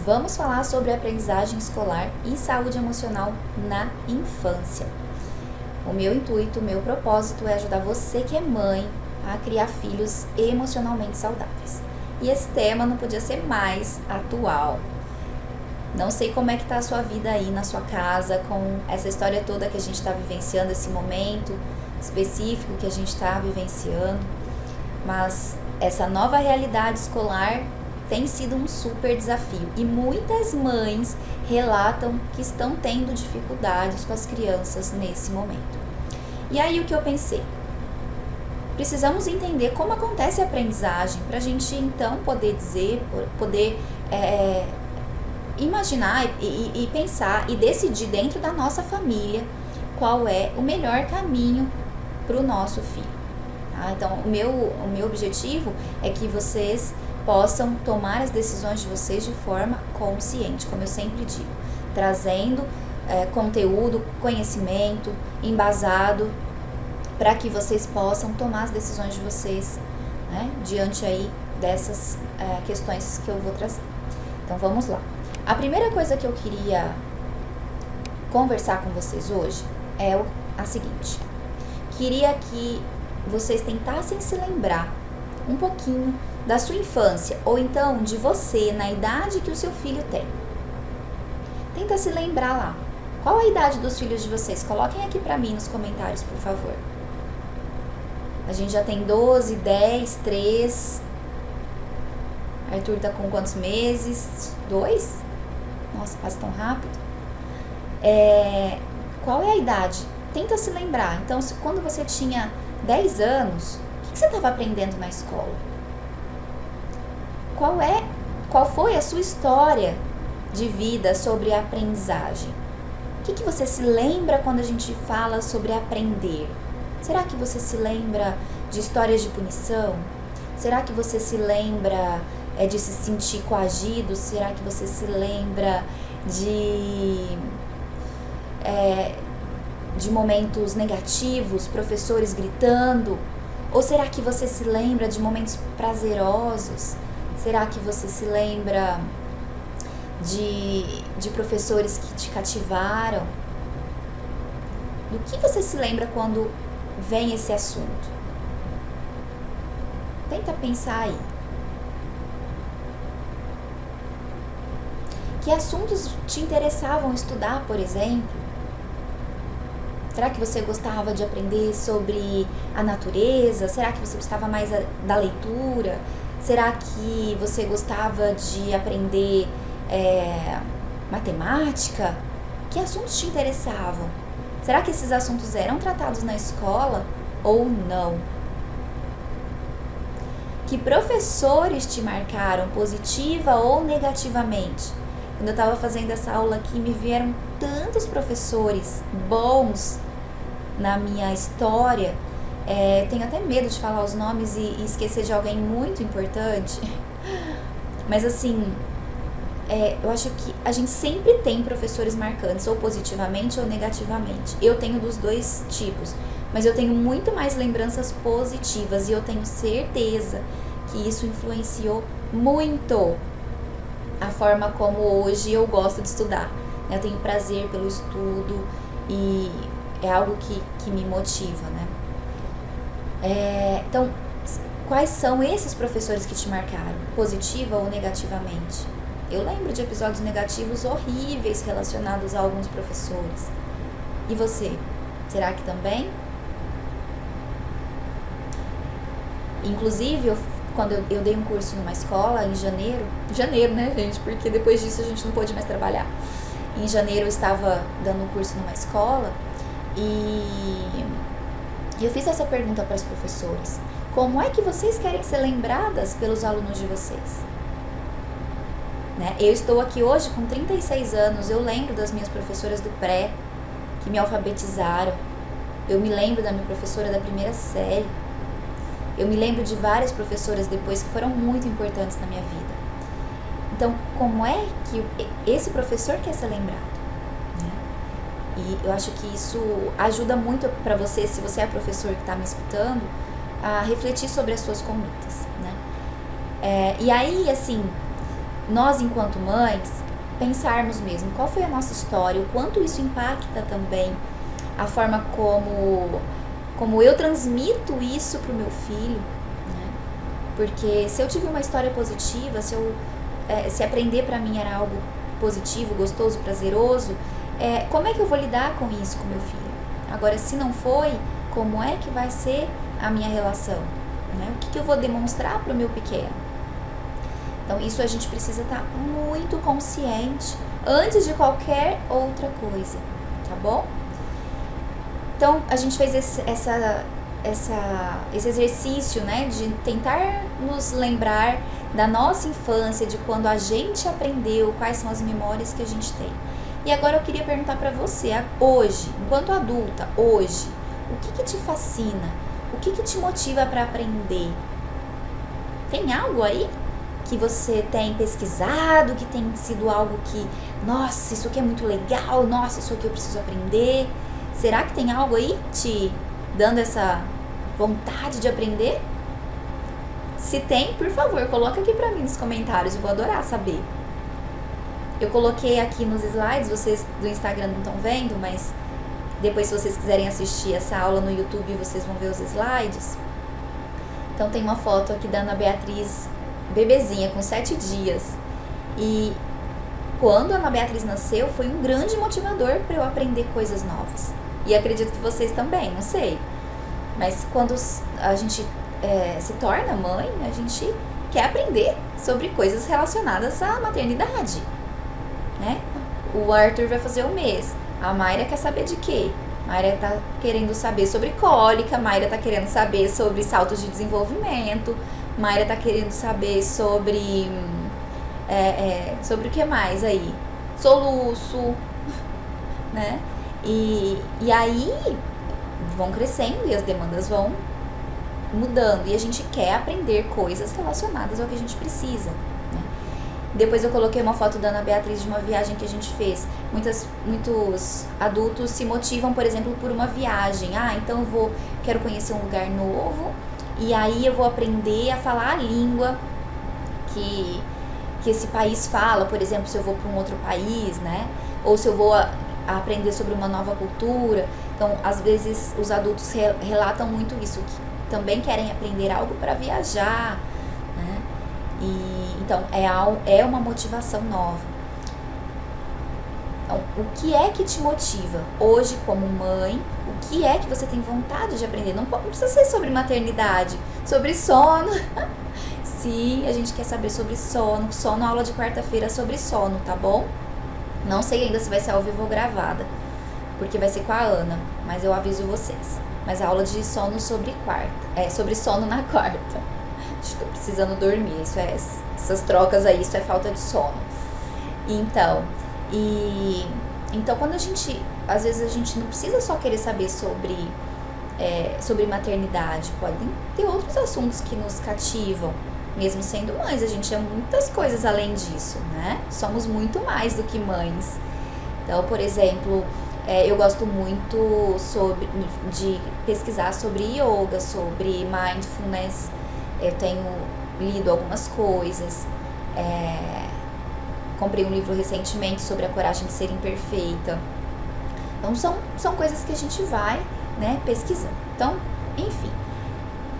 Vamos falar sobre aprendizagem escolar e saúde emocional na infância. O meu intuito, o meu propósito é ajudar você que é mãe a criar filhos emocionalmente saudáveis. E esse tema não podia ser mais atual. Não sei como é que tá a sua vida aí na sua casa, com essa história toda que a gente está vivenciando, esse momento específico que a gente está vivenciando, mas essa nova realidade escolar tem sido um super desafio e muitas mães relatam que estão tendo dificuldades com as crianças nesse momento. E aí o que eu pensei? Precisamos entender como acontece a aprendizagem para a gente então poder dizer, imaginar e pensar e decidir dentro da nossa família qual é o melhor caminho para o nosso filho. Tá? Então o meu objetivo é que vocês possam tomar as decisões de vocês de forma consciente, como eu sempre digo, trazendo conteúdo, conhecimento, embasado, para que vocês possam tomar as decisões de vocês, né, diante aí dessas questões que eu vou trazer. Então vamos lá. A primeira coisa que eu queria conversar com vocês hoje é a seguinte. Queria que vocês tentassem se lembrar um pouquinho da sua infância, ou então de você na idade que o seu filho tem. Tenta se lembrar lá. Qual a idade dos filhos de vocês? Coloquem aqui pra mim nos comentários, por favor. A gente já tem 12, 10, 3. Arthur tá com quantos meses? 2? Nossa, passa tão rápido. Qual é a idade? Tenta se lembrar. Então, quando você tinha 10 anos, o que você estava aprendendo na escola? Qual foi a sua história de vida sobre a aprendizagem? O que você se lembra quando a gente fala sobre aprender? Será que você se lembra de histórias de punição? Será que você se lembra de se sentir coagido? Será que você se lembra de momentos negativos, professores gritando? Ou será que você se lembra de momentos prazerosos? Será que você se lembra de professores que te cativaram? Do que você se lembra quando vem esse assunto? Tenta pensar aí. Que assuntos te interessavam estudar, por exemplo? Será que você gostava de aprender sobre a natureza? Será que você gostava mais da leitura? Será que você gostava de aprender matemática? Que assuntos te interessavam? Será que esses assuntos eram tratados na escola ou não? Que professores te marcaram positiva ou negativamente? Quando eu estava fazendo essa aula aqui, me vieram tantos professores bons na minha história. Tenho até medo de falar os nomes e esquecer de alguém muito importante. Mas assim, eu acho que a gente sempre tem professores marcantes, ou positivamente ou negativamente. Eu tenho dos dois tipos, mas eu tenho muito mais lembranças positivas e eu tenho certeza que isso influenciou muito a forma como hoje eu gosto de estudar. Eu tenho prazer pelo estudo e é algo que me motiva, né? Então, quais são esses professores que te marcaram, positiva ou negativamente? Eu lembro de episódios negativos horríveis relacionados a alguns professores. E você? Será que também? Inclusive, quando eu dei um curso numa escola em janeiro, né, gente? Porque depois disso a gente não pôde mais trabalhar. Em janeiro eu estava dando um curso numa escola e eu fiz essa pergunta para as professoras. Como é que vocês querem ser lembradas pelos alunos de vocês? Né? Eu estou aqui hoje com 36 anos, eu lembro das minhas professoras do pré, que me alfabetizaram. Eu me lembro da minha professora da primeira série. Eu me lembro de várias professoras depois que foram muito importantes na minha vida. Então, como é que esse professor quer ser lembrado? Né? E eu acho que isso ajuda muito para você, se você é professor que está me escutando, a refletir sobre as suas condutas. Né? E aí, assim, nós enquanto mães, pensarmos mesmo qual foi a nossa história, o quanto isso impacta também a forma como eu transmito isso pro meu filho, né? Porque se eu tive uma história positiva, se aprender pra mim era algo positivo, gostoso, prazeroso, como é que eu vou lidar com isso com meu filho? Agora, se não foi, como é que vai ser a minha relação? Né? O que eu vou demonstrar pro meu pequeno? Então, isso a gente precisa estar muito consciente antes de qualquer outra coisa, tá bom? Então, a gente fez esse exercício, né, de tentar nos lembrar da nossa infância, de quando a gente aprendeu, quais são as memórias que a gente tem. E agora eu queria perguntar pra você, hoje, enquanto adulta, hoje, o que te fascina? O que te motiva pra aprender? Tem algo aí que você tem pesquisado, que tem sido algo que, nossa, isso aqui é muito legal, nossa, isso aqui eu preciso aprender? Será que tem algo aí te dando essa vontade de aprender? Se tem, por favor, coloca aqui pra mim nos comentários, eu vou adorar saber. Eu coloquei aqui nos slides, vocês do Instagram não estão vendo, mas depois se vocês quiserem assistir essa aula no YouTube, vocês vão ver os slides. Então tem uma foto aqui da Ana Beatriz, bebezinha, com 7 dias. E quando a Ana Beatriz nasceu, foi um grande motivador para eu aprender coisas novas. E acredito que vocês também, não sei. Mas quando a gente se torna mãe, a gente quer aprender sobre coisas relacionadas à maternidade, né? O Arthur vai fazer 1 mês. A Mayra quer saber de quê? Mayra tá querendo saber sobre cólica, Mayra tá querendo saber sobre saltos de desenvolvimento, Mayra tá querendo saber sobre sobre o que mais aí? Soluço, né? E aí vão crescendo e as demandas vão mudando e a gente quer aprender coisas relacionadas ao que a gente precisa, né? Depois eu coloquei uma foto da Ana Beatriz de uma viagem que a gente fez. Muitos adultos se motivam, por exemplo, por uma viagem. Então quero conhecer um lugar novo e aí eu vou aprender a falar a língua que esse país fala, por exemplo, se eu vou para um outro país, né? Ou se eu vou aprender sobre uma nova cultura. Então, às vezes, os adultos relatam muito isso, que também querem aprender algo para viajar, né? Então, é uma motivação nova. Então, o que é que te motiva hoje como mãe? O que é que você tem vontade de aprender? Não precisa ser sobre maternidade, sobre sono. Sim, a gente quer saber sobre sono. Aula de quarta-feira sobre sono, tá bom? Não sei ainda se vai ser ao vivo ou gravada, porque vai ser com a Ana, mas eu aviso vocês. Mas a aula de sono sobre sobre sono na quarta. Estou precisando dormir, essas trocas aí, isso é falta de sono. Então, quando às vezes a gente não precisa só querer saber sobre maternidade, podem ter outros assuntos que nos cativam. Mesmo sendo mães, a gente é muitas coisas além disso, né? Somos muito mais do que mães. Então, por exemplo, eu gosto muito de pesquisar sobre yoga, sobre mindfulness. Eu tenho lido algumas coisas. Comprei um livro recentemente sobre a coragem de ser imperfeita. Então, são coisas que a gente vai, né, pesquisando. Então, enfim,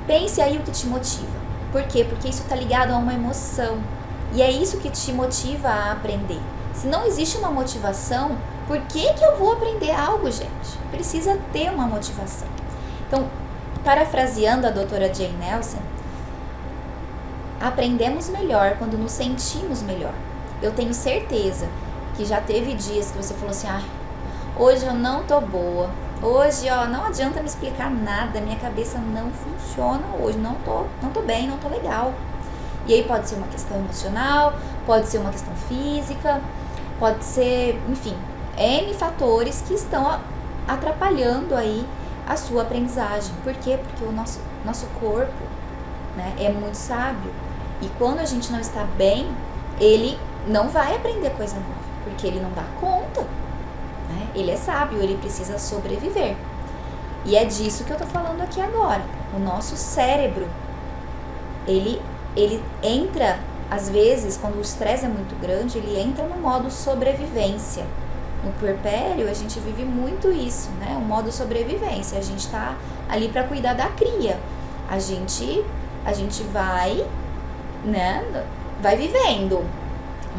pense aí o que te motiva. Por quê? Porque isso está ligado a uma emoção. E é isso que te motiva a aprender. Se não existe uma motivação, por que eu vou aprender algo, gente? Precisa ter uma motivação. Então, parafraseando a doutora Jane Nelson, aprendemos melhor quando nos sentimos melhor. Eu tenho certeza que já teve dias que você falou assim, hoje eu não tô boa. Hoje, não adianta me explicar nada, minha cabeça não funciona hoje, não tô bem, não tô legal. E aí pode ser uma questão emocional, pode ser uma questão física, pode ser, enfim, N fatores que estão atrapalhando aí a sua aprendizagem. Por quê? Porque o nosso corpo, né, é muito sábio. E quando a gente não está bem, ele não vai aprender coisa nova, porque ele não dá conta. Ele é sábio, ele precisa sobreviver. E é disso que eu tô falando aqui agora. O nosso cérebro, ele entra às vezes, quando o estresse é muito grande, ele entra no modo sobrevivência. No puerpério, a gente vive muito isso, né? O modo sobrevivência. A gente tá ali para cuidar da cria. A gente vai, né? Vai vivendo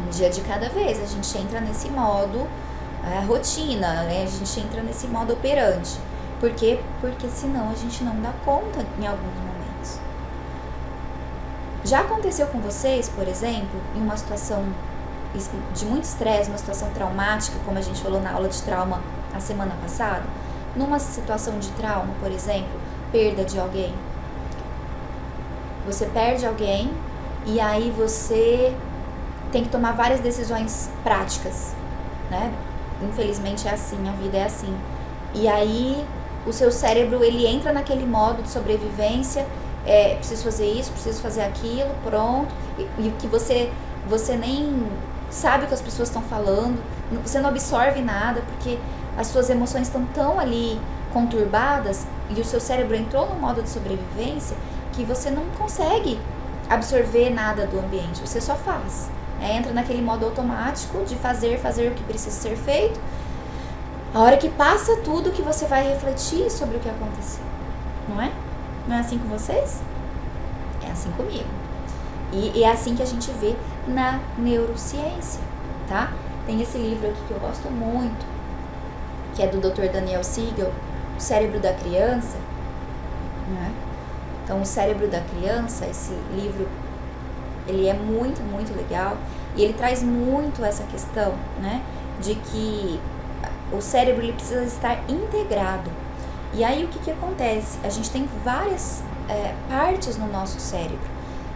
um dia de cada vez. A gente entra nesse modo rotina, né? A gente entra nesse modo operante. Por quê? Porque senão a gente não dá conta em alguns momentos. Já aconteceu com vocês, por exemplo, em uma situação de muito estresse, uma situação traumática, como a gente falou na aula de trauma a semana passada? Numa situação de trauma, por exemplo, perda de alguém. Você perde alguém e aí você tem que tomar várias decisões práticas, né? Infelizmente é assim, a vida é assim. E aí o seu cérebro, ele entra naquele modo de sobrevivência, preciso fazer isso, preciso fazer aquilo, pronto. E o que você nem sabe o que as pessoas estão falando, você não absorve nada, porque as suas emoções estão tão ali conturbadas e o seu cérebro entrou no modo de sobrevivência que você não consegue absorver nada do ambiente, você só faz. Entra naquele modo automático de fazer o que precisa ser feito. A hora que passa tudo, que você vai refletir sobre o que aconteceu, não é? Não é assim com vocês? É assim comigo. E é assim que a gente vê na neurociência, tá? Tem esse livro aqui que eu gosto muito, que é do Dr. Daniel Siegel, O Cérebro da Criança, né? Então, O Cérebro da Criança, esse livro, ele é muito, muito legal e ele traz muito essa questão, né, de que o cérebro, ele precisa estar integrado. E aí, o que acontece? A gente tem várias partes no nosso cérebro,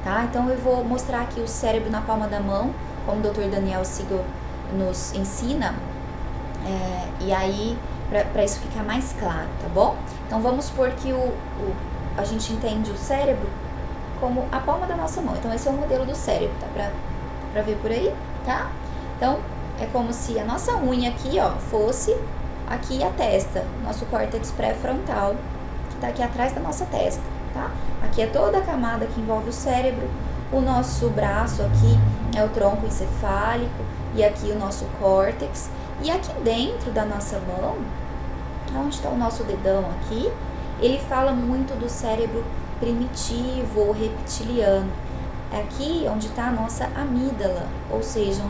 tá? Então, eu vou mostrar aqui o cérebro na palma da mão, como o Dr. Daniel Siegel nos ensina, e aí, para isso ficar mais claro, tá bom? Então, vamos supor que a gente entende o cérebro como a palma da nossa mão. Então, esse é o modelo do cérebro, tá? Pra ver por aí, tá? Então, é como se a nossa unha aqui, ó, fosse aqui a testa, nosso córtex pré-frontal, que tá aqui atrás da nossa testa, tá? Aqui é toda a camada que envolve o cérebro, o nosso braço aqui é o tronco encefálico, e aqui o nosso córtex, e aqui dentro da nossa mão, onde está o nosso dedão aqui, ele fala muito do cérebro primitivo ou reptiliano. É aqui onde está a nossa amígdala, ou seja,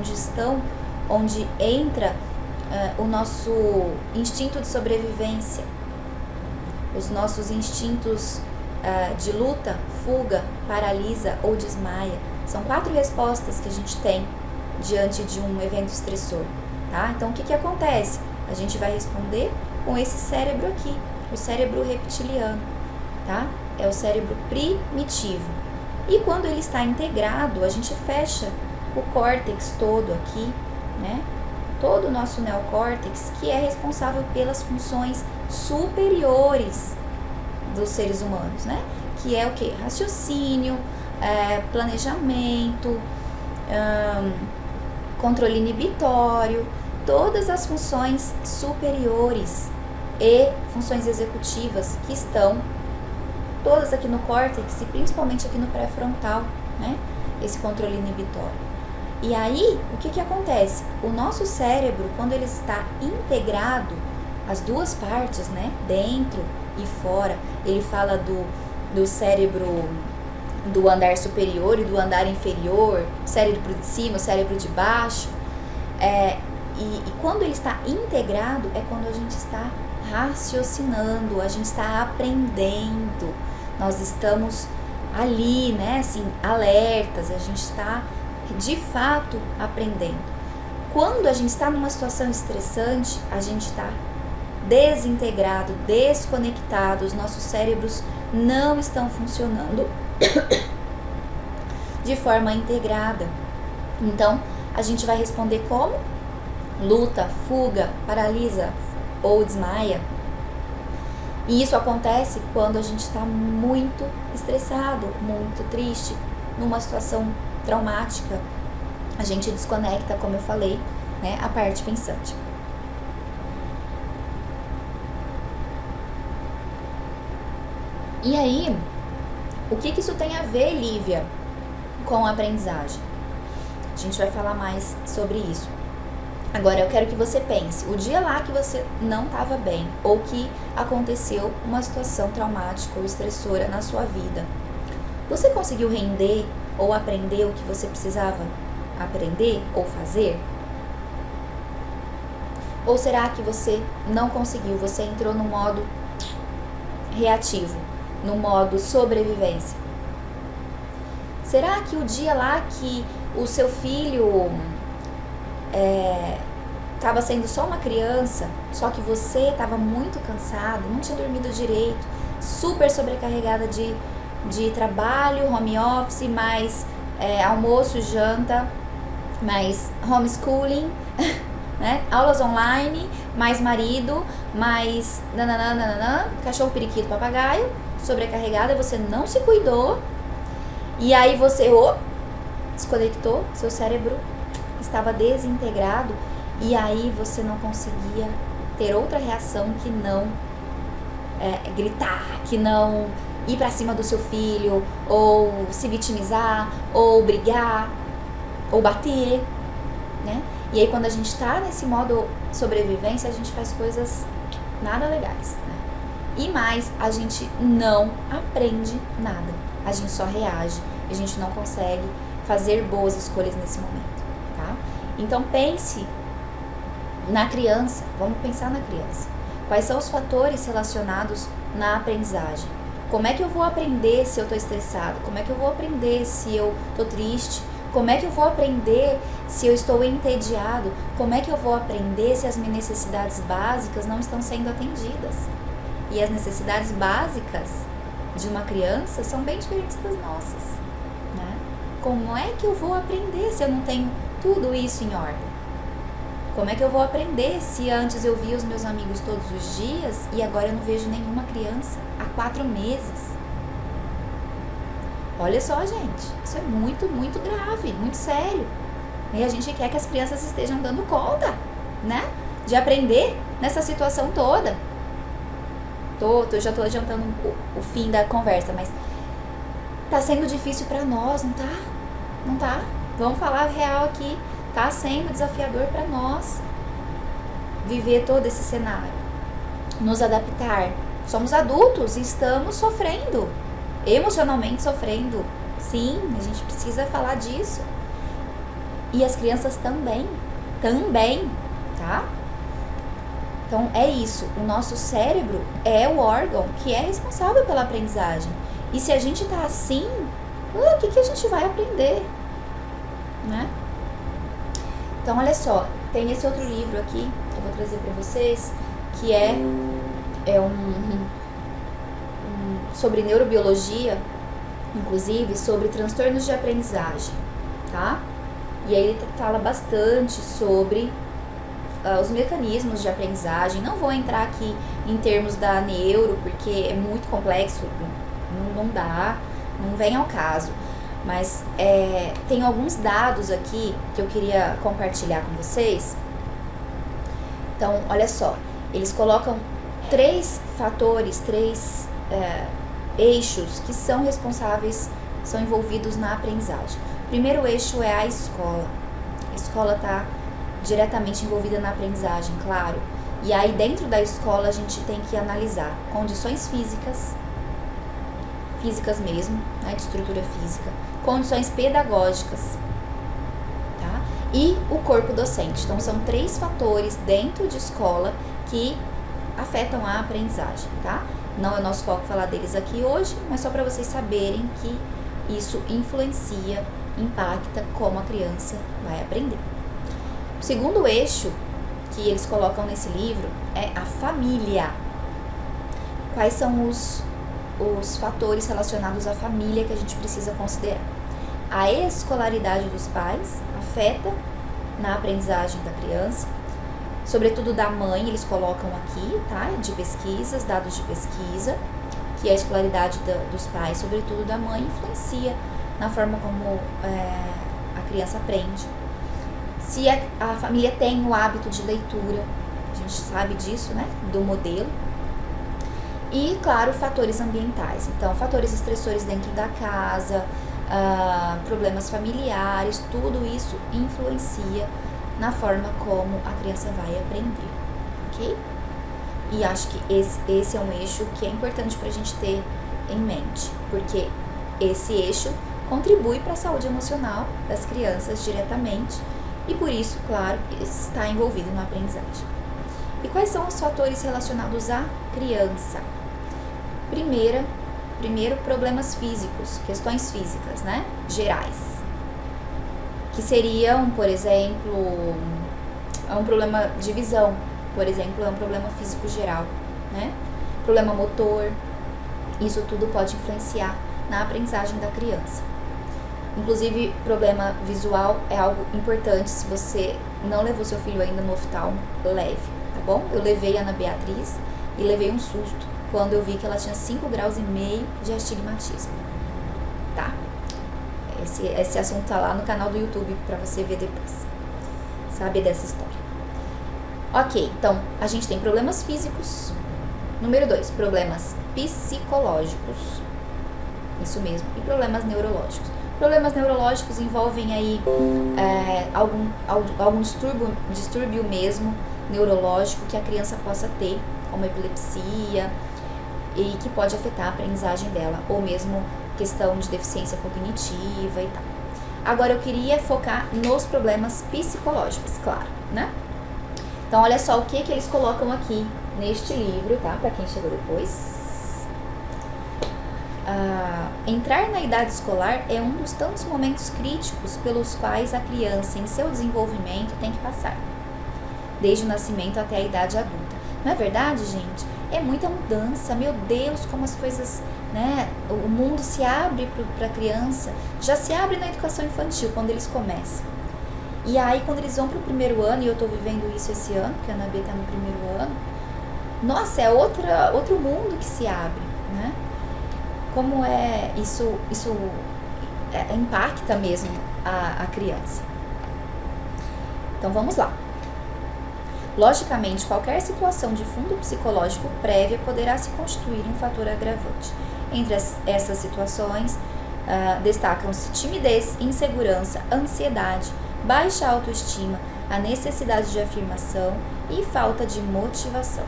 onde entra o nosso instinto de sobrevivência, os nossos instintos de luta, fuga, paralisa ou desmaia. São 4 respostas que a gente tem diante de um evento estressor, tá? Então, o que acontece? A gente vai responder com esse cérebro aqui, o cérebro reptiliano, tá? É o cérebro primitivo. E quando ele está integrado, a gente fecha o córtex todo aqui, né? Todo o nosso neocórtex, que é responsável pelas funções superiores dos seres humanos, né? Que é o quê? Raciocínio, planejamento, controle inibitório, todas as funções superiores e funções executivas que estão todas aqui no córtex e principalmente aqui no pré-frontal, né? Esse controle inibitório. E aí, o que acontece? O nosso cérebro, quando ele está integrado, as duas partes, né? Dentro e fora, ele fala do cérebro do andar superior e do andar inferior, cérebro de cima, cérebro de baixo. E quando ele está integrado, é quando a gente está raciocinando, a gente está aprendendo. Nós estamos ali, né, assim, alertas, a gente está de fato aprendendo. Quando a gente está numa situação estressante, a gente está desintegrado, desconectado, os nossos cérebros não estão funcionando de forma integrada. Então, a gente vai responder como? Luta, fuga, paralisa ou desmaia. E isso acontece quando a gente está muito estressado, muito triste, numa situação traumática. A gente desconecta, como eu falei, né, a parte pensante. E aí, o que isso tem a ver, Lívia, com a aprendizagem? gente vai falar mais sobre isso. Agora eu quero que você pense, o dia lá que você não estava bem, ou que aconteceu uma situação traumática ou estressora na sua vida, você conseguiu render ou aprender o que você precisava aprender ou fazer? Ou será que você não conseguiu, você entrou no modo reativo, no modo sobrevivência? Será que o dia lá que o seu filho estava sendo só uma criança, só que você estava muito cansado, não tinha dormido direito, super sobrecarregada de trabalho, home office, mais almoço, janta, mais homeschooling, né? Aulas online, mais marido, mais nananana, cachorro, periquito, papagaio, sobrecarregada, você não se cuidou, e aí você desconectou, seu cérebro estava desintegrado, e aí você não conseguia ter outra reação que não gritar, que não ir pra cima do seu filho, ou se vitimizar, ou brigar, ou bater, né? E aí quando a gente tá nesse modo sobrevivência, a gente faz coisas nada legais, né? E mais, a gente não aprende nada, a gente só reage, a gente não consegue fazer boas escolhas nesse momento, tá? Então pense na criança, vamos pensar na criança. Quais são os fatores relacionados na aprendizagem? Como é que eu vou aprender se eu estou estressado? Como é que eu vou aprender se eu estou triste? Como é que eu vou aprender se eu estou entediado? Como é que eu vou aprender se as minhas necessidades básicas não estão sendo atendidas? E as necessidades básicas de uma criança são bem diferentes das nossas, né? Como é que eu vou aprender se eu não tenho tudo isso em ordem? Como é que eu vou aprender se antes eu via os meus amigos todos os dias e agora eu não vejo nenhuma criança há 4 meses? Olha só, gente, isso é muito, muito grave, muito sério. E a gente quer que as crianças estejam dando conta, né? De aprender nessa situação toda. Já tô adiantando o fim da conversa, mas tá sendo difícil pra nós, não tá? Não tá? Vamos falar a real aqui. Tá sendo desafiador pra nós viver todo esse cenário. Nos adaptar. Somos adultos e estamos sofrendo. Emocionalmente sofrendo. Sim, a gente precisa falar disso. E as crianças também, tá? Então é isso, o nosso cérebro é o órgão que é responsável pela aprendizagem. E se a gente tá assim, o que a gente vai aprender, né? Então olha só, tem esse outro livro aqui, que eu vou trazer pra vocês, que é sobre neurobiologia, inclusive sobre transtornos de aprendizagem, tá? E aí ele fala bastante sobre os mecanismos de aprendizagem. Não vou entrar aqui em termos da neuro, porque é muito complexo, não dá, não vem ao caso. Mas tem alguns dados aqui que eu queria compartilhar com vocês. Então, olha só, eles colocam 3 fatores, 3 eixos que são responsáveis, são envolvidos na aprendizagem. O primeiro eixo é a escola. A escola está diretamente envolvida na aprendizagem, claro. E aí dentro da escola a gente tem que analisar condições físicas mesmo, né, de estrutura física, condições pedagógicas, tá? E o corpo docente. Então são 3 fatores dentro de escola que afetam a aprendizagem, tá? Não é o nosso foco falar deles aqui hoje, mas só para vocês saberem que isso influencia, impacta como a criança vai aprender. O segundo eixo que eles colocam nesse livro é a família. Quais são os fatores relacionados à família que a gente precisa considerar? A escolaridade dos pais afeta na aprendizagem da criança, sobretudo da mãe, eles colocam aqui, tá? De pesquisas, dados de pesquisa, que a escolaridade dos pais, sobretudo da mãe, influencia na forma como a criança aprende. Se a família tem o hábito de leitura, a gente sabe disso, né? Do modelo. E, claro, fatores ambientais. Então, fatores estressores dentro da casa, problemas familiares, tudo isso influencia na forma como a criança vai aprender, ok? E acho que esse é um eixo que é importante para a gente ter em mente, porque esse eixo contribui para a saúde emocional das crianças diretamente e por isso, claro, está envolvido na aprendizagem. E quais são os fatores relacionados à criança? Primeiro, problemas físicos, questões físicas, né, gerais, que seriam, por exemplo, um problema de visão, por exemplo, é um problema físico geral, né, problema motor, isso tudo pode influenciar na aprendizagem da criança. Inclusive, problema visual é algo importante. Se você não levou seu filho ainda no oftalmo, leve, tá bom? Eu levei a Ana Beatriz e levei um susto quando eu vi que ela tinha 5,5 graus de astigmatismo, tá? Esse assunto tá lá no canal do YouTube pra você ver depois, saber dessa história. Ok, então, a gente tem problemas físicos. Número 2, problemas psicológicos. Isso mesmo, e problemas neurológicos. Problemas neurológicos envolvem aí algum distúrbio mesmo neurológico que a criança possa ter, como epilepsia, e que pode afetar a aprendizagem dela, ou mesmo questão de deficiência cognitiva e tal. Agora eu queria focar nos problemas psicológicos, claro, né? Então olha só o que eles colocam aqui neste livro, tá? Para quem chegou depois. Entrar na idade escolar é um dos tantos momentos críticos pelos quais a criança em seu desenvolvimento tem que passar, desde o nascimento até a idade adulta. Não é verdade, gente? É muita mudança, meu Deus, como as coisas, né? O mundo se abre para a criança, já se abre na educação infantil, quando eles começam. E aí, quando eles vão para o primeiro ano, e eu estou vivendo isso esse ano, porque a Ana B está no primeiro ano, nossa, é outro mundo que se abre, né? Como isso impacta mesmo a criança. Então vamos lá. Logicamente, qualquer situação de fundo psicológico prévia poderá se constituir um fator agravante. Entre essas situações, destacam-se timidez, insegurança, ansiedade, baixa autoestima, a necessidade de afirmação e falta de motivação.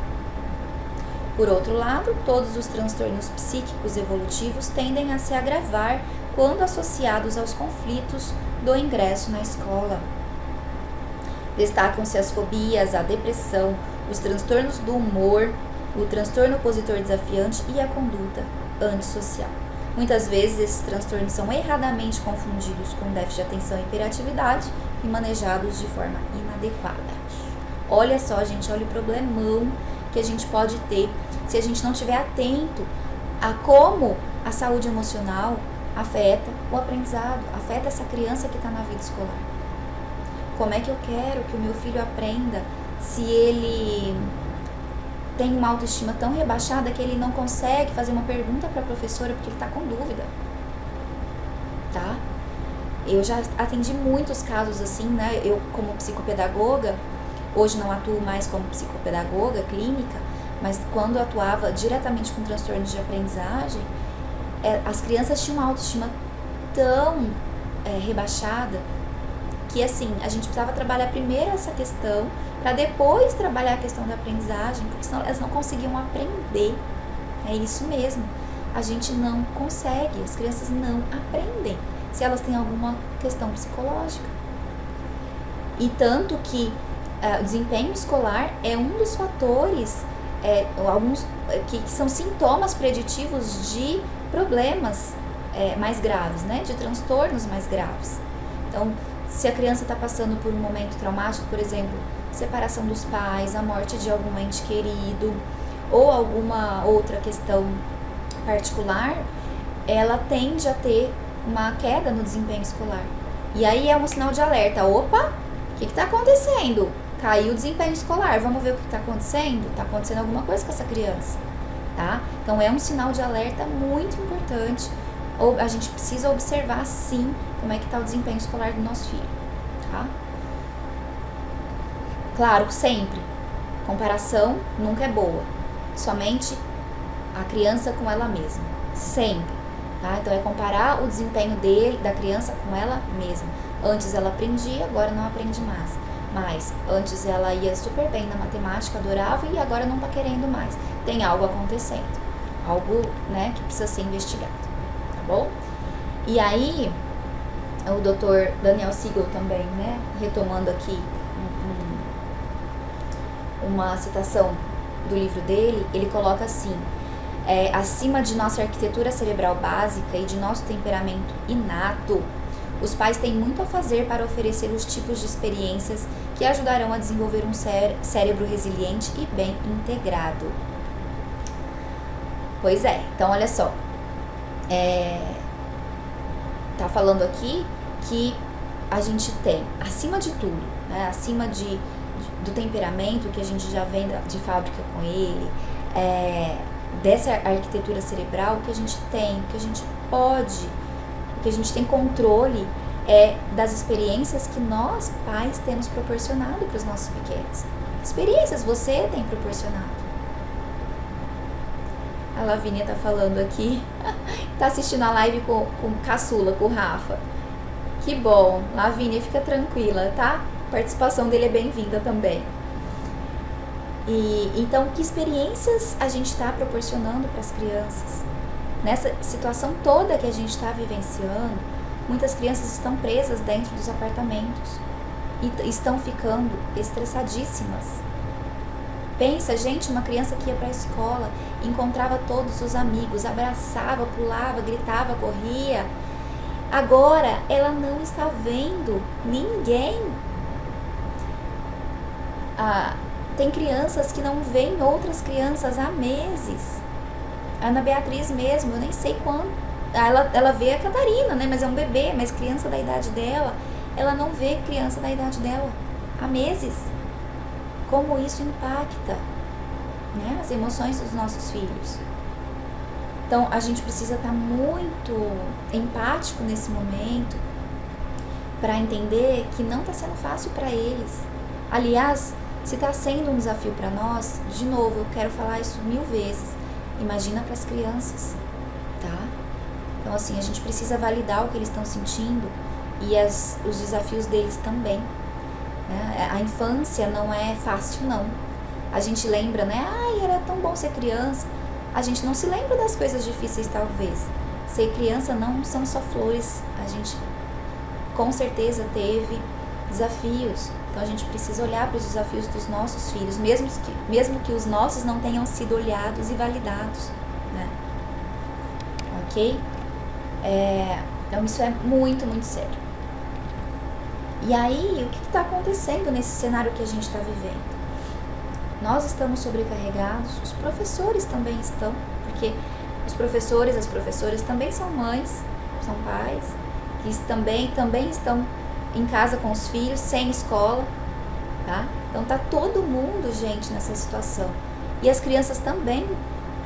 Por outro lado, todos os transtornos psíquicos evolutivos tendem a se agravar quando associados aos conflitos do ingresso na escola. Destacam-se as fobias, a depressão, os transtornos do humor, o transtorno opositor desafiante e a conduta antissocial. Muitas vezes esses transtornos são erradamente confundidos com déficit de atenção e hiperatividade e manejados de forma inadequada. Olha só, gente, olha o problemão que a gente pode ter se a gente não estiver atento a como a saúde emocional afeta o aprendizado, afeta essa criança que está na vida escolar. Como é que eu quero que o meu filho aprenda se ele tem uma autoestima tão rebaixada que ele não consegue fazer uma pergunta para a professora porque ele está com dúvida, tá? Eu já atendi muitos casos assim, né? Eu, como psicopedagoga, hoje não atuo mais como psicopedagoga clínica, mas quando eu atuava diretamente com transtornos de aprendizagem, as crianças tinham uma autoestima tão rebaixada que, assim, a gente precisava trabalhar primeiro essa questão para depois trabalhar a questão da aprendizagem, porque senão elas não conseguiam aprender. É isso mesmo. A gente não consegue, as crianças não aprendem se elas têm alguma questão psicológica. E tanto que o desempenho escolar é um dos fatores, alguns que são sintomas preditivos de problemas mais graves, né? De transtornos mais graves. Então, se a criança está passando por um momento traumático, por exemplo, separação dos pais, a morte de algum ente querido ou alguma outra questão particular, ela tende a ter uma queda no desempenho escolar. E aí é um sinal de alerta. Opa, o que está acontecendo? Caiu o desempenho escolar, vamos ver o que está acontecendo? Está acontecendo alguma coisa com essa criança, tá? Então é um sinal de alerta muito importante. A gente precisa observar, sim, como é que está o desempenho escolar do nosso filho, tá? Claro, sempre. Comparação nunca é boa. Somente a criança com ela mesma. Sempre. tá? Então é comparar o desempenho dele, da criança com ela mesma. Antes ela aprendia, agora não aprende mais. Mas antes ela ia super bem na matemática, adorava, e agora não tá querendo mais. Tem algo acontecendo, algo, né, que precisa ser investigado, tá bom? E aí, o Dr. Daniel Siegel também, né, retomando aqui uma citação do livro dele, ele coloca assim: acima de nossa arquitetura cerebral básica e de nosso temperamento inato, os pais têm muito a fazer para oferecer os tipos de experiências que ajudarão a desenvolver um cérebro resiliente e bem integrado. Pois é, então olha só, tá falando aqui que a gente tem, acima de tudo, né, acima do temperamento que a gente já vem de fábrica com ele, dessa arquitetura cerebral, o que a gente tem, o que a gente pode, o que a gente tem controle das experiências que nós, pais, temos proporcionado para os nossos pequenos. Experiências você tem proporcionado. A Lavínia tá falando aqui, tá assistindo a live com o Caçula, com o Rafa. Que bom, Lavínia, fica tranquila, tá? A participação dele é bem-vinda também. E então, que experiências a gente está proporcionando para as crianças? Nessa situação toda que a gente está vivenciando, muitas crianças estão presas dentro dos apartamentos e estão ficando estressadíssimas. Pensa, gente, uma criança que ia para a escola, encontrava todos os amigos, abraçava, pulava, gritava, corria. Agora, ela não está vendo ninguém. Tem crianças que não veem outras crianças há meses. A Ana Beatriz mesmo, eu nem sei quando. Ela vê a Catarina, né? Mas é um bebê, mas criança da idade dela, ela não vê criança da idade dela há meses. Como isso impacta, né, as emoções dos nossos filhos. Então, a gente precisa estar muito empático nesse momento para entender que não está sendo fácil para eles. Aliás, se está sendo um desafio para nós, de novo, eu quero falar isso 1000 vezes. Imagina para as crianças, tá? Então, assim, a gente precisa validar o que eles estão sentindo e os desafios deles também. A infância não é fácil, não. A gente lembra, né? Ai, era tão bom ser criança. A gente não se lembra das coisas difíceis, talvez. Ser criança não são só flores. A gente, com certeza, teve desafios. Então, a gente precisa olhar para os desafios dos nossos filhos, mesmo que os nossos não tenham sido olhados e validados, né? Ok? Então, isso é muito, muito sério. E aí, o que está acontecendo nesse cenário que a gente está vivendo? Nós estamos sobrecarregados, os professores também estão, porque os professores, as professoras também são mães, são pais, que também estão em casa com os filhos, sem escola, tá? Então tá todo mundo, gente, nessa situação. E as crianças também,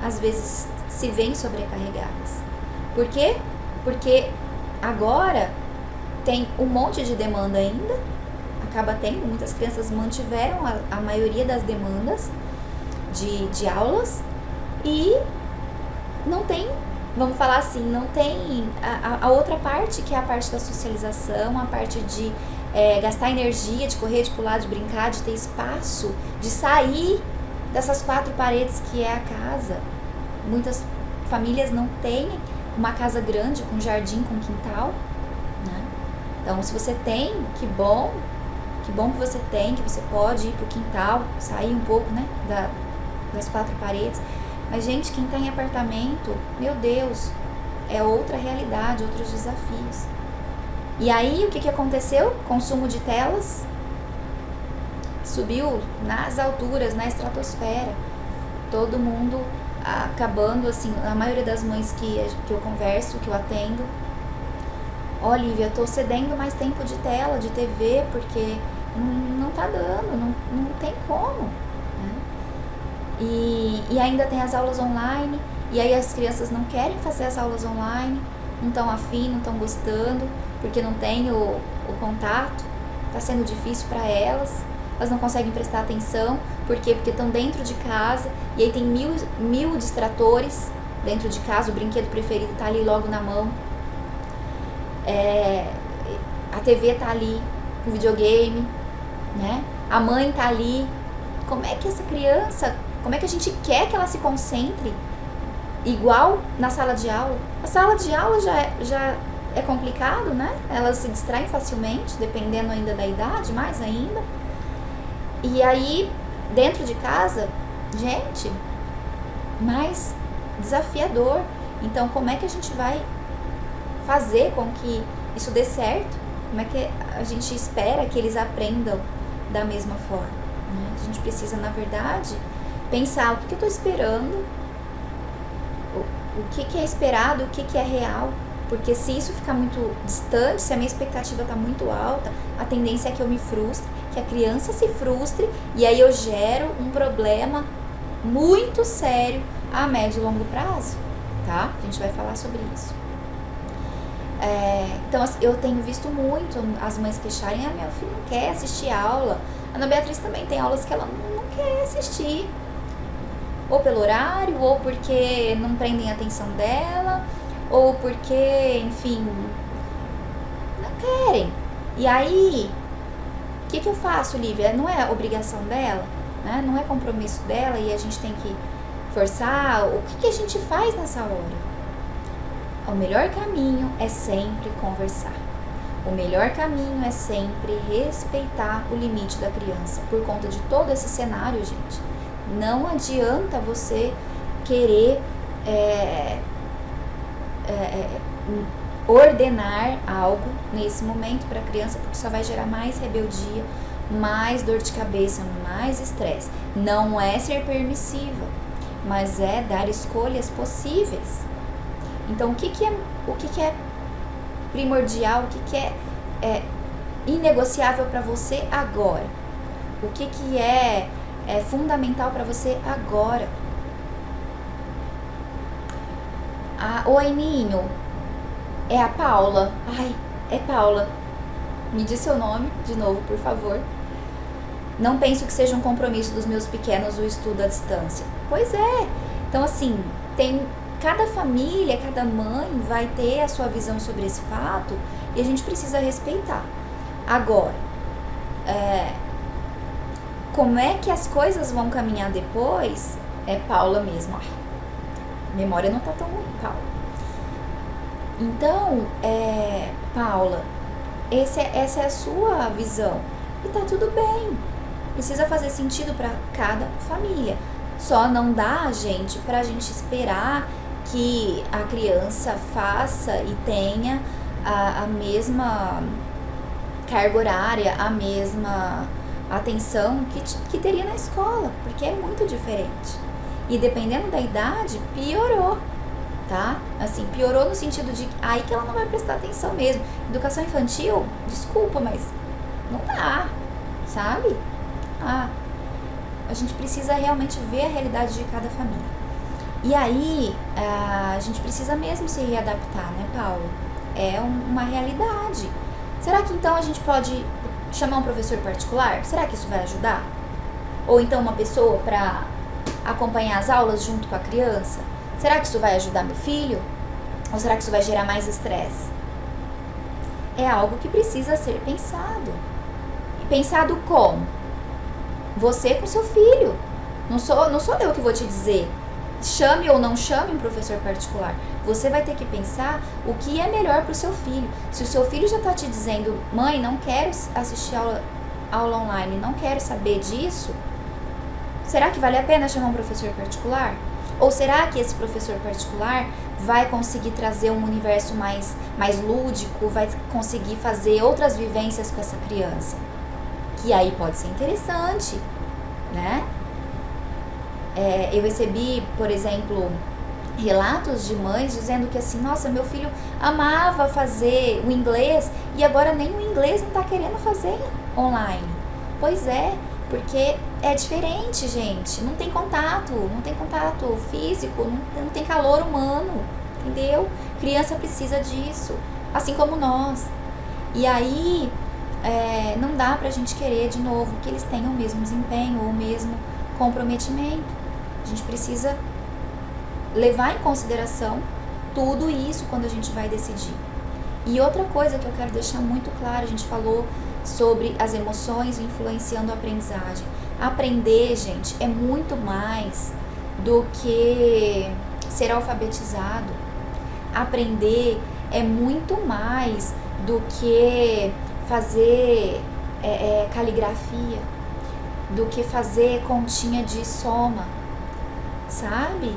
às vezes, se veem sobrecarregadas. Por quê? Porque agora tem um monte de demanda ainda, acaba tendo, muitas crianças mantiveram a maioria das demandas de aulas e não tem, vamos falar assim, não tem a outra parte, que é a parte da socialização, a parte de gastar energia, de correr, de pular, de brincar, de ter espaço, de sair dessas 4 paredes que é a casa. Muitas famílias não têm uma casa grande, com jardim, com quintal, né? Então, se você tem, que bom que você tem, que você pode ir pro quintal, sair um pouco, né, das 4 paredes. Mas, gente, quem tá em apartamento, meu Deus, é outra realidade, outros desafios. E aí, o que aconteceu? Consumo de telas subiu nas alturas, na estratosfera. Todo mundo acabando, assim, a maioria das mães que eu converso, que eu atendo, Olivia, eu tô cedendo mais tempo de tela, de TV, porque não tá dando, não tem como, né? E ainda tem as aulas online, e aí as crianças não querem fazer as aulas online, não estão afim, não estão gostando, porque não tem o contato, tá sendo difícil para elas não conseguem prestar atenção, por quê? Porque estão dentro de casa, e aí tem mil distratores, dentro de casa, o brinquedo preferido tá ali logo na mão, a TV tá ali, o videogame, né? A mãe tá ali. Como é que essa criança, como é que a gente quer que ela se concentre igual na sala de aula? A sala de aula já é complicado, né? Elas se distraem facilmente, dependendo ainda da idade, mais ainda. E aí, dentro de casa, gente, mais desafiador. Então, como é que a gente vai fazer com que isso dê certo? Como é que a gente espera que eles aprendam da mesma forma, né? A gente precisa, na verdade, pensar o que eu estou esperando, o que é esperado, o que é real. Porque se isso ficar muito distante, se a minha expectativa está muito alta, a tendência é que eu me frustre, que a criança se frustre, e aí eu gero um problema muito sério a médio e longo prazo, tá? A gente vai falar sobre isso. Então, eu tenho visto muito as mães queixarem: meu filho não quer assistir aula. A Ana Beatriz também tem aulas que ela não quer assistir, ou pelo horário, ou porque não prendem a atenção dela, ou porque, enfim, não querem. E aí, o que eu faço, Lívia? Não é obrigação dela, né? Não é compromisso dela e a gente tem que forçar. O que a gente faz nessa hora? O melhor caminho é sempre conversar. O melhor caminho é sempre respeitar o limite da criança. Por conta de todo esse cenário, gente, não adianta você querer ordenar algo nesse momento para a criança, porque só vai gerar mais rebeldia, mais dor de cabeça, mais estresse. Não é ser permissiva, mas é dar escolhas possíveis. Então, o que é primordial, o que é inegociável para você agora? O que é fundamental para você agora? Oi, Ninho. É a Paula. Ai, é Paula. Me diz seu nome de novo, por favor. Não penso que seja um compromisso dos meus pequenos o estudo à distância. Pois é. Então, assim, cada família, cada mãe vai ter a sua visão sobre esse fato e a gente precisa respeitar. Agora, como é que as coisas vão caminhar depois? É Paula mesmo. A memória não tá tão ruim, Paula. Então, Paula, essa é a sua visão. E tá tudo bem. Precisa fazer sentido para cada família. Só não dá, gente, pra gente esperar que a criança faça e tenha a mesma carga horária, a mesma atenção que teria na escola, porque é muito diferente. E dependendo da idade, piorou, tá? Assim, piorou no sentido de aí que ela não vai prestar atenção mesmo. Educação infantil, desculpa, mas não dá, sabe? A gente precisa realmente ver a realidade de cada família. E aí, a gente precisa mesmo se readaptar, né, Paulo? É uma realidade. Será que então a gente pode chamar um professor particular? Será que isso vai ajudar? Ou então uma pessoa para acompanhar as aulas junto com a criança? Será que isso vai ajudar meu filho? Ou será que isso vai gerar mais estresse? É algo que precisa ser pensado. E pensado como? Você com seu filho. Não sou eu que vou te dizer chame ou não chame um professor particular. Você vai ter que pensar o que é melhor para o seu filho. Se o seu filho já está te dizendo: mãe, não quero assistir aula online, não quero saber disso, será que vale a pena chamar um professor particular? Ou será que esse professor particular vai conseguir trazer um universo mais lúdico, vai conseguir fazer outras vivências com essa criança? Que aí pode ser interessante, né? Eu recebi, por exemplo, relatos de mães dizendo que assim, nossa, meu filho amava fazer o inglês e agora nem o inglês não tá querendo fazer online. Pois é, porque é diferente, gente. Não tem contato físico, não tem calor humano, entendeu? Criança precisa disso, assim como nós. E aí, não dá pra gente querer de novo que eles tenham o mesmo desempenho ou o mesmo comprometimento. A gente precisa levar em consideração tudo isso quando a gente vai decidir. E outra coisa que eu quero deixar muito claro, a gente falou sobre as emoções influenciando a aprendizagem. Aprender, gente, é muito mais do que ser alfabetizado. Aprender é muito mais do que fazer caligrafia, do que fazer continha de soma, sabe?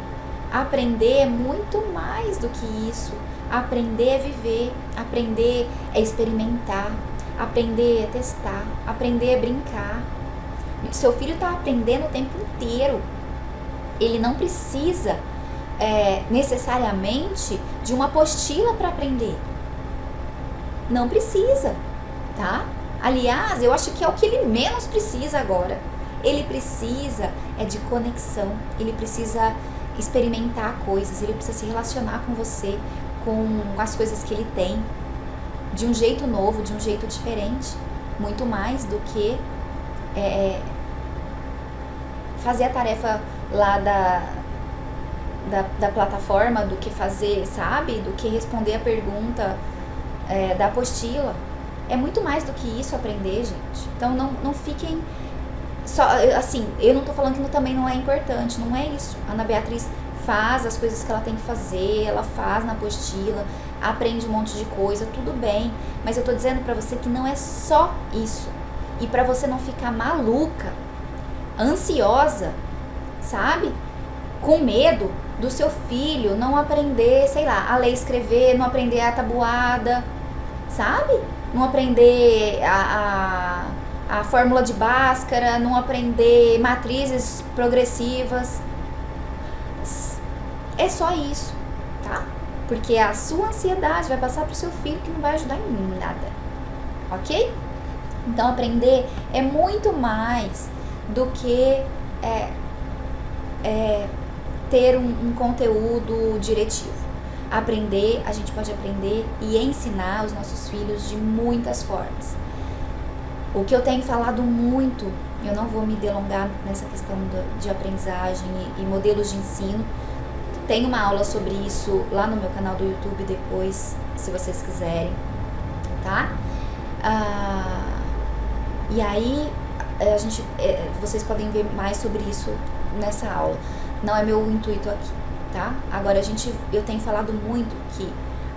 Aprender é muito mais do que isso. Aprender é viver, aprender é experimentar, aprender é testar, aprender é brincar. Seu filho está aprendendo o tempo inteiro. Ele não precisa necessariamente de uma apostila para aprender. Não precisa, tá? Aliás, eu acho que é o que ele menos precisa agora. Ele precisa de conexão, ele precisa experimentar coisas, ele precisa se relacionar com você, com as coisas que ele tem, de um jeito novo, de um jeito diferente, muito mais do que fazer a tarefa lá da plataforma, do que fazer, sabe? Do que responder a pergunta da apostila. É muito mais do que isso aprender, gente. Então não fiquem só, assim, eu não tô falando que também não é importante, não é isso. A Ana Beatriz faz as coisas que ela tem que fazer, ela faz na apostila, aprende um monte de coisa, tudo bem. Mas eu tô dizendo pra você que não é só isso. E pra você não ficar maluca, ansiosa, sabe? Com medo do seu filho não aprender, sei lá, a ler e escrever, não aprender a tabuada, sabe? Não aprender a fórmula de Bhaskara, não aprender matrizes progressivas. É só isso, tá? Porque a sua ansiedade vai passar pro seu filho, que não vai ajudar em nada, ok? Então aprender é muito mais do que ter um conteúdo diretivo. Aprender, a gente pode aprender e ensinar os nossos filhos de muitas formas. O que eu tenho falado muito, eu não vou me delongar nessa questão de aprendizagem e modelos de ensino. Tem uma aula sobre isso lá no meu canal do YouTube depois, se vocês quiserem, tá? E aí, vocês podem ver mais sobre isso nessa aula. Não é meu intuito aqui, tá? Agora, eu tenho falado muito que,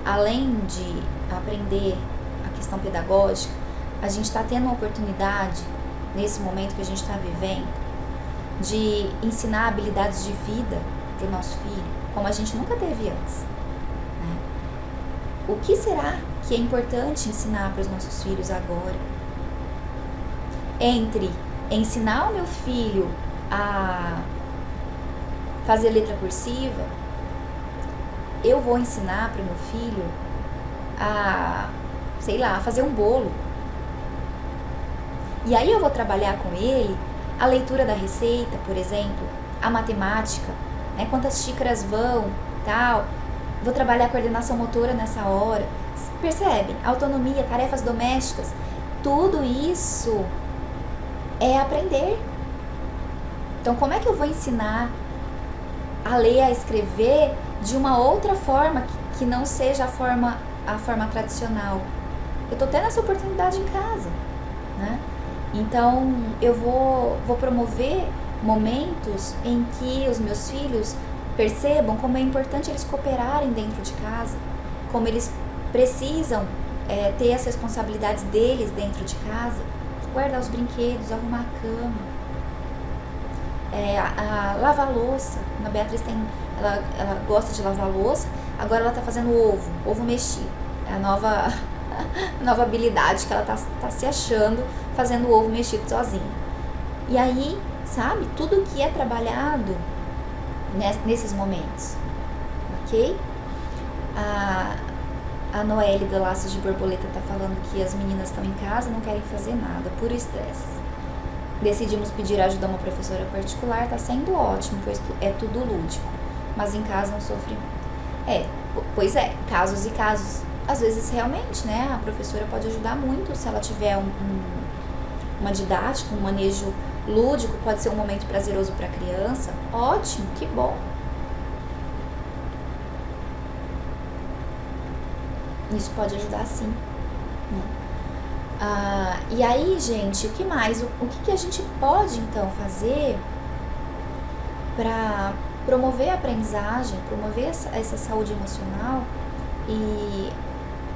além de aprender a questão pedagógica, a gente está tendo a oportunidade, nesse momento que a gente está vivendo, de ensinar habilidades de vida para o nosso filho, como a gente nunca teve antes, né? O que será que é importante ensinar para os nossos filhos agora? Entre ensinar o meu filho a fazer letra cursiva, eu vou ensinar para o meu filho a, sei lá, a fazer um bolo. E aí eu vou trabalhar com ele a leitura da receita, por exemplo, a matemática, né, quantas xícaras vão, tal. Vou trabalhar a coordenação motora nessa hora. Percebe? Autonomia, tarefas domésticas, tudo isso é aprender. Então, como é que eu vou ensinar a ler, a escrever de uma outra forma que não seja a forma tradicional? Eu tô tendo essa oportunidade em casa, né? Então, eu vou promover momentos em que os meus filhos percebam como é importante eles cooperarem dentro de casa, como eles precisam ter as responsabilidades deles dentro de casa, guardar os brinquedos, arrumar a cama, lavar a louça. A Beatriz ela gosta de lavar a louça, agora ela tá fazendo ovo mexido. É a nova habilidade que ela tá se achando, fazendo ovo mexido sozinha. E aí, sabe, tudo que é trabalhado nesses momentos, ok? A Noelle do Laços de Borboleta tá falando que as meninas estão em casa, não querem fazer nada, puro estresse. Decidimos pedir ajuda a uma professora particular, tá sendo ótimo, pois é tudo lúdico, mas em casa não sofre muito. Pois é, casos e casos. Às vezes realmente, né, a professora pode ajudar muito se ela tiver uma didática, um manejo lúdico, pode ser um momento prazeroso para a criança. Ótimo, que bom. Isso pode ajudar sim, né? E aí, gente, o que mais? O que a gente pode, então, fazer para promover a aprendizagem, promover essa saúde emocional e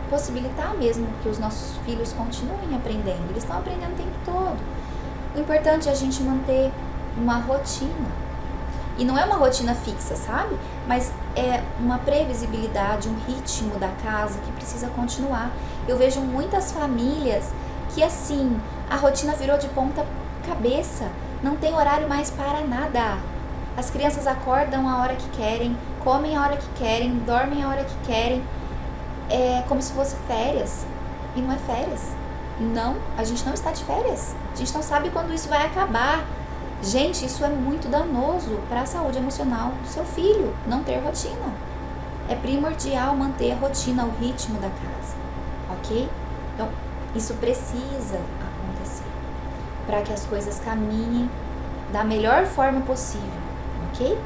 possibilitar mesmo que os nossos filhos continuem aprendendo? Eles estão aprendendo o tempo todo. O importante é a gente manter uma rotina. E não é uma rotina fixa, sabe? Mas é uma previsibilidade, um ritmo da casa que precisa continuar. Eu vejo muitas famílias que assim, a rotina virou de ponta cabeça. Não tem horário mais para nada. As crianças acordam a hora que querem, comem a hora que querem, dormem a hora que querem. É como se fosse férias. E não é férias. Não, a gente não está de férias. A gente não sabe quando isso vai acabar. Gente, isso é muito danoso para a saúde emocional do seu filho, não ter rotina. É primordial manter a rotina, o ritmo da casa, ok? Então, isso precisa acontecer para que as coisas caminhem da melhor forma possível, ok?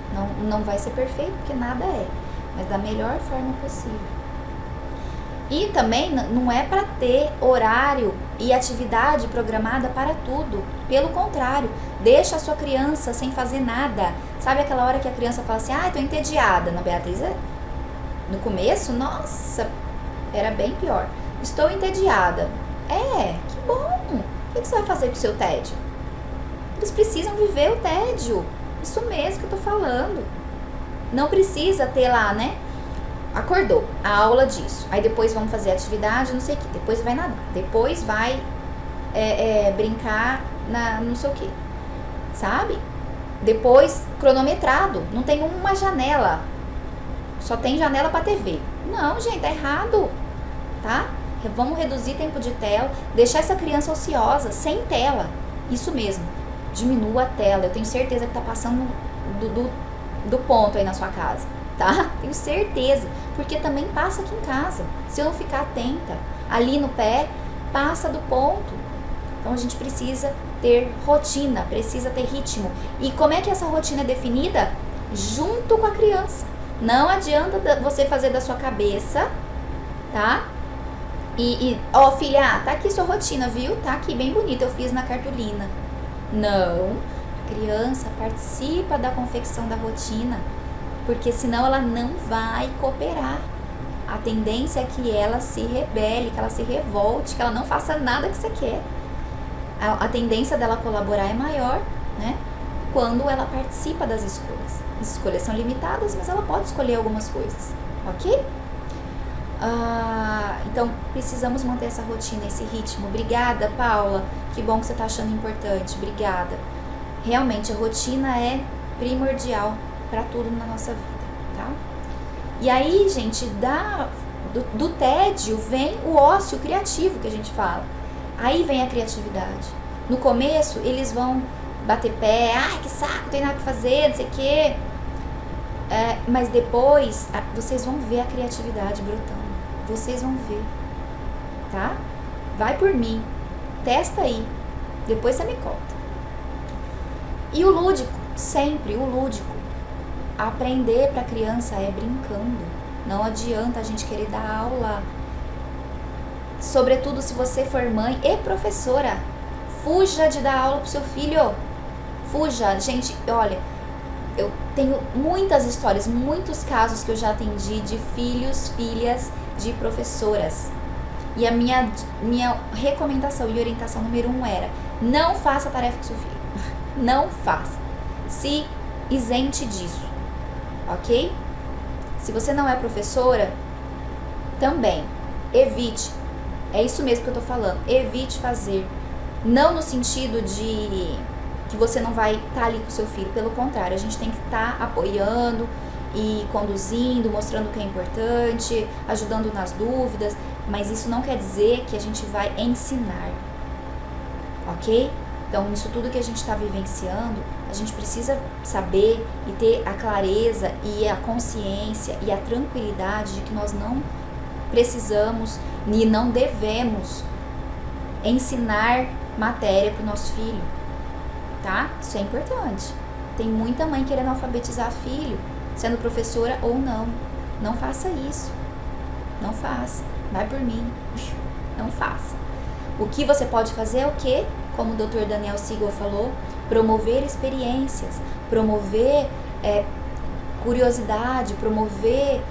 Não vai ser perfeito, porque nada é, mas da melhor forma possível. E também não é para ter horário e atividade programada para tudo. Pelo contrário, deixa a sua criança sem fazer nada. Sabe aquela hora que a criança fala assim, tô entediada. Na Beatriz, no começo, nossa, era bem pior. Estou entediada. Que bom. O que você vai fazer com o seu tédio? Eles precisam viver o tédio. Isso mesmo que eu tô falando. Não precisa ter lá, né? Acordou, a aula disso. Aí depois vamos fazer atividade, não sei o que. Depois vai nadar. Depois vai brincar na não sei o que. Sabe? Depois, cronometrado. Não tem uma janela. Só tem janela pra TV. Não, gente, tá errado. Tá? Vamos reduzir tempo de tela. Deixar essa criança ociosa, sem tela. Isso mesmo. Diminua a tela. Eu tenho certeza que tá passando do ponto aí na sua casa. Tá? Tenho certeza, porque também passa aqui em casa. Se eu não ficar atenta ali no pé, passa do ponto. Então a gente precisa ter rotina, precisa ter ritmo. E como é que essa rotina é definida? Junto com a criança. Não adianta você fazer da sua cabeça, tá? Ó, filha, tá aqui sua rotina, viu? Tá aqui bem bonita, eu fiz na cartolina. Não, a criança participa da confecção da rotina. Porque senão ela não vai cooperar. A tendência é que ela se rebele, que ela se revolte, que ela não faça nada que você quer. A tendência dela colaborar é maior, né? Quando ela participa das escolhas. As escolhas são limitadas, mas ela pode escolher algumas coisas, ok? Então, precisamos manter essa rotina, esse ritmo. Obrigada, Paula. Que bom que você está achando importante. Obrigada. Realmente, a rotina é primordial para tudo na nossa vida, tá? E aí, gente, do tédio vem o ócio criativo que a gente fala. Aí vem a criatividade. No começo, eles vão bater pé, que saco, não tem nada pra fazer, não sei o quê. Mas depois, vocês vão ver a criatividade brotando. Vocês vão ver, tá? Vai por mim, testa aí, depois você me conta. E o lúdico, sempre o lúdico. Aprender para a criança é brincando. Não adianta a gente querer dar aula. Sobretudo se você for mãe e professora. Fuja de dar aula pro seu filho. Fuja. Gente, olha, eu tenho muitas histórias, muitos casos que eu já atendi de filhos, filhas de professoras. E a minha recomendação e orientação número 1 era: não faça tarefa com seu filho. Não faça. Se isente disso. Ok? Se você não é professora, também evite. É isso mesmo que eu tô falando. Evite fazer. Não no sentido de que você não vai estar ali com o seu filho. Pelo contrário, a gente tem que estar apoiando e conduzindo, mostrando o que é importante, ajudando nas dúvidas. Mas isso não quer dizer que a gente vai ensinar. Ok? Então, isso tudo que a gente está vivenciando, a gente precisa saber e ter a clareza e a consciência e a tranquilidade de que nós não precisamos e não devemos ensinar matéria para o nosso filho, tá? Isso é importante. Tem muita mãe querendo alfabetizar filho, sendo professora ou não. Não faça isso. Não faça. vai por mim, não faça. O que você pode fazer é o quê? Como o Dr. Daniel Siegel falou, promover experiências, promover curiosidade, promover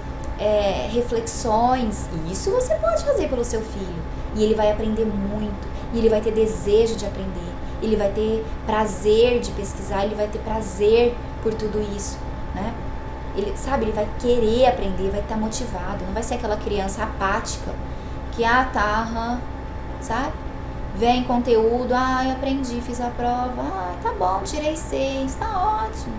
reflexões. E isso você pode fazer pelo seu filho. E ele vai aprender muito, e ele vai ter desejo de aprender, ele vai ter prazer de pesquisar, ele vai ter prazer por tudo isso, né? Ele vai querer aprender, vai estar motivado, não vai ser aquela criança apática que, sabe? Vem conteúdo, aprendi, fiz a prova, tá bom, tirei 6, tá ótimo.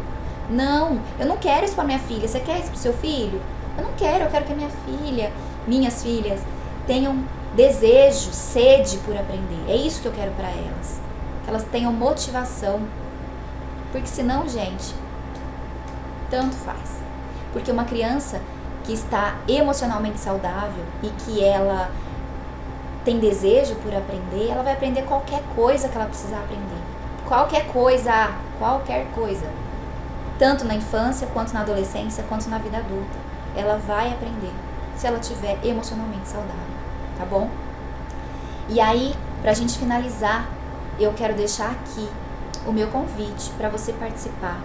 Não, eu não quero isso pra minha filha. Você quer isso pro seu filho? Eu não quero, eu quero que minhas filhas tenham desejo, sede por aprender. É isso que eu quero pra elas. Que elas tenham motivação. Porque senão, gente, tanto faz. Porque uma criança que está emocionalmente saudável e que ela tem desejo por aprender, ela vai aprender qualquer coisa que ela precisar aprender. Qualquer coisa. Tanto na infância, quanto na adolescência, quanto na vida adulta. Ela vai aprender, se ela estiver emocionalmente saudável, tá bom? E aí, pra gente finalizar, eu quero deixar aqui o meu convite para você participar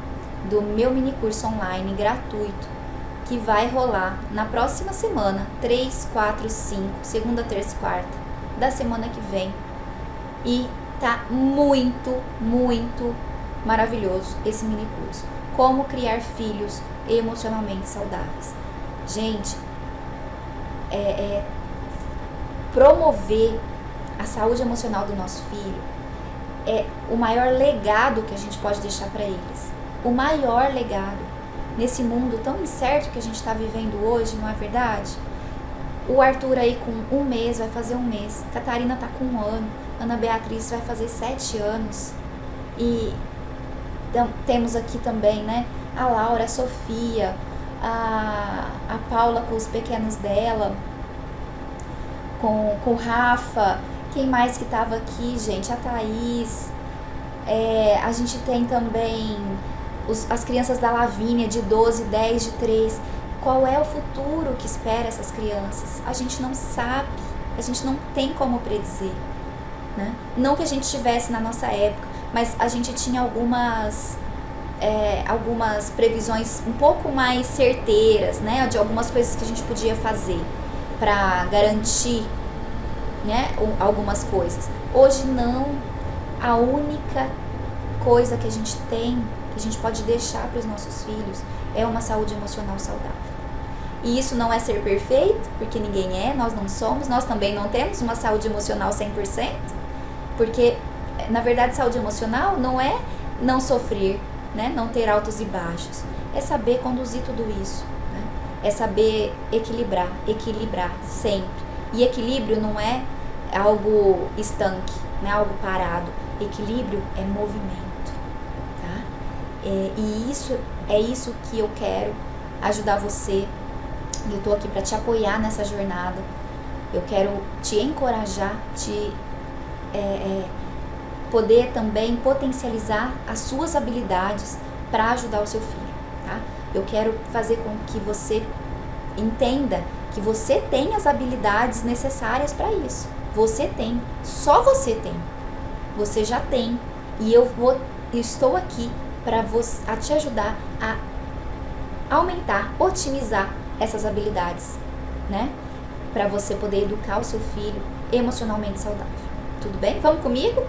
do meu mini curso online gratuito, que vai rolar na próxima semana, 3, 4, 5, segunda, terça e quarta, da semana que vem. E tá muito, muito maravilhoso esse mini curso. Como criar filhos emocionalmente saudáveis. Gente, promover a saúde emocional do nosso filho é o maior legado que a gente pode deixar para eles. O maior legado nesse mundo tão incerto que a gente está vivendo hoje, não é verdade? O Arthur aí com 1 mês, vai fazer 1 mês. Catarina tá com 1 ano. Ana Beatriz vai fazer 7 anos. E temos aqui também, né? A Laura, a Sofia, a Paula com os pequenos dela, com o Rafa. Quem mais que tava aqui, gente? A Thaís. A gente tem também as crianças da Lavínia, de 12, 10, de 3. Qual é o futuro que espera essas crianças? A gente não sabe, a gente não tem como predizer, né? Não que a gente tivesse na nossa época, mas a gente tinha algumas previsões um pouco mais certeiras, né? De algumas coisas que a gente podia fazer para garantir, né? Algumas coisas. Hoje não. A única coisa que a gente tem, que a gente pode deixar para os nossos filhos, é uma saúde emocional saudável. E isso não é ser perfeito, porque ninguém é, nós não somos, nós também não temos uma saúde emocional 100%, porque, na verdade, saúde emocional não é não sofrer, né? Não ter altos e baixos, é saber conduzir tudo isso, né? É saber equilibrar sempre. E equilíbrio não é algo estanque, não é algo parado. Equilíbrio é movimento, tá? E isso é isso que eu quero ajudar você. Eu tô aqui para te apoiar nessa jornada. Eu quero te encorajar, poder também potencializar as suas habilidades para ajudar o seu filho, tá? Eu quero fazer com que você entenda que você tem as habilidades necessárias para isso. Você tem, só você tem. Você já tem, e eu estou aqui para te ajudar a aumentar, otimizar essas habilidades, né? Para você poder educar o seu filho emocionalmente saudável. Tudo bem? Vamos comigo?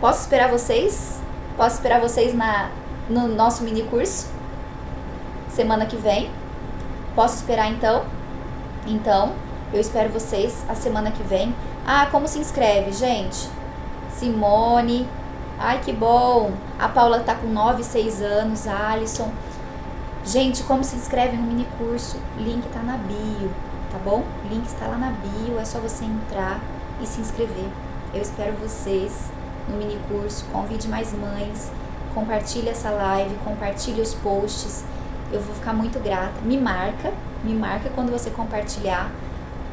Posso esperar vocês? Posso esperar vocês no nosso mini curso? Semana que vem? Posso esperar então? Então, eu espero vocês a semana que vem. Como se inscreve, gente? Simone. Ai, que bom. A Paula tá com 9, 6 anos. A Alisson. Gente, como se inscreve no mini curso? Link tá na bio, tá bom? O link está lá na bio, é só você entrar e se inscrever. Eu espero vocês no mini curso. Convide mais mães, compartilhe essa live, compartilhe os posts. Eu vou ficar muito grata. Me marca quando você compartilhar,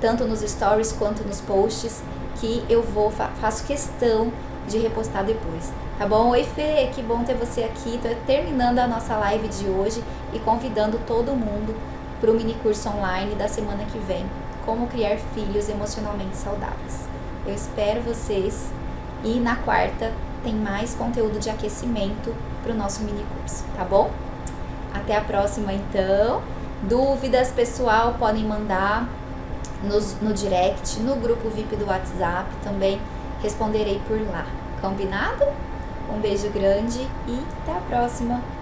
tanto nos stories quanto nos posts, que eu faço questão de repostar depois, tá bom? Oi, Fê, que bom ter você aqui. Tô terminando a nossa live de hoje e convidando todo mundo pro mini curso online da semana que vem. como criar filhos emocionalmente saudáveis. Eu espero vocês e na quarta tem mais conteúdo de aquecimento para o nosso mini curso, tá bom? Até a próxima então. Dúvidas, pessoal, podem mandar no direct, no grupo VIP do WhatsApp, também responderei por lá. Combinado? Um beijo grande e até a próxima!